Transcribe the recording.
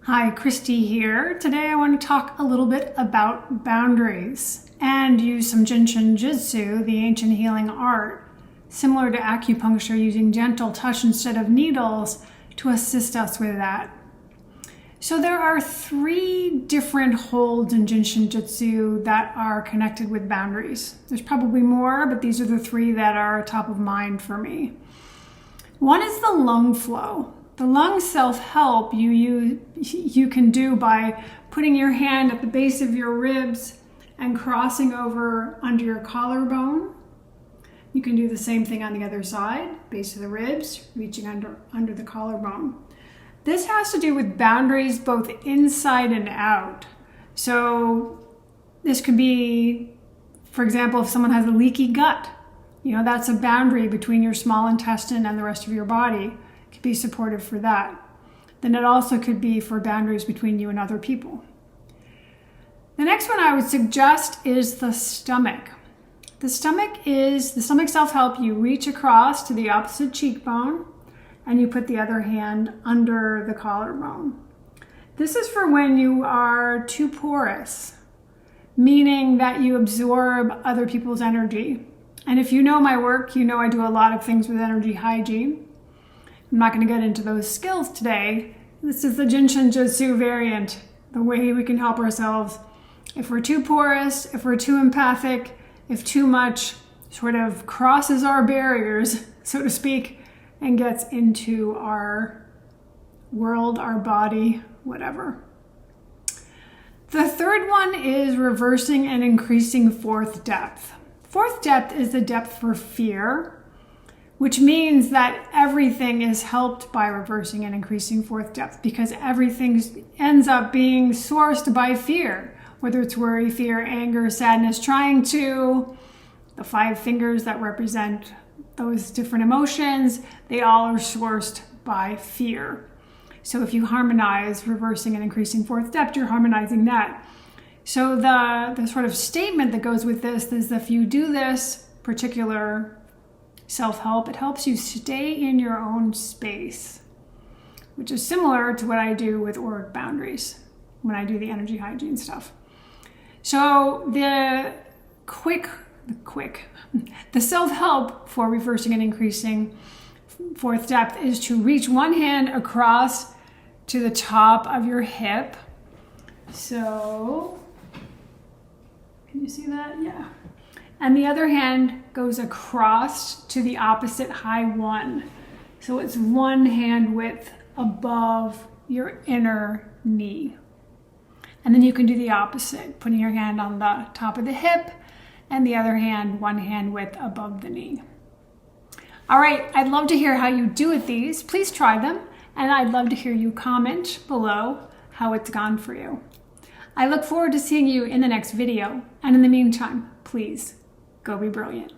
Hi, Christy here. Today I want to talk a little bit about boundaries and use some Jin Shin Jyutsu, the ancient healing art, similar to acupuncture, using gentle touch instead of needles to assist us with that. So there are 3 different holds in Jin Shin Jyutsu that are connected with boundaries. There's probably more, but these are the 3 that are top of mind for me. One is the lung flow. The lung self-help you can do by putting your hand at the base of your ribs and crossing over under your collarbone. You can do the same thing on the other side, base of the ribs, reaching under the collarbone. This has to do with boundaries both inside and out. So this could be, for example, if someone has a leaky gut, that's a boundary between your small intestine and the rest of your body. Could be supportive for that. Then it also could be for boundaries between you and other people. The next one I would suggest is the stomach. The stomach self-help. You reach across to the opposite cheekbone and you put the other hand under the collarbone. This is for when you are too porous, meaning that you absorb other people's energy. And if you know my work, you know I do a lot of things with energy hygiene. I'm not going to get into those skills today. This is the Jin Shin Jyutsu variant, the way we can help ourselves. If we're too porous, if we're too empathic, if too much sort of crosses our barriers, so to speak, and gets into our world, our body, whatever. The third one is reversing and increasing 4th depth. 4th depth is the depth for fear, which means that everything is helped by reversing and increasing 4th depth because everything ends up being sourced by fear, whether it's worry, fear, anger, sadness, the 5 fingers that represent those different emotions, they all are sourced by fear. So if you harmonize reversing and increasing 4th depth, you're harmonizing that. So the sort of statement that goes with this is if you do this particular self-help, it helps you stay in your own space, which is similar to what I do with auric boundaries when I do the energy hygiene stuff. So the self-help for reversing and increasing 4th depth is to reach one hand across to the top of your hip. So, can you see that? Yeah. And the other hand goes across to the opposite high one. So it's one hand width above your inner knee. And then you can do the opposite, putting your hand on the top of the hip and the other hand, one hand width above the knee. All right, I'd love to hear how you do with these. Please try them. And I'd love to hear you comment below how it's gone for you. I look forward to seeing you in the next video. And in the meantime, please, go be brilliant.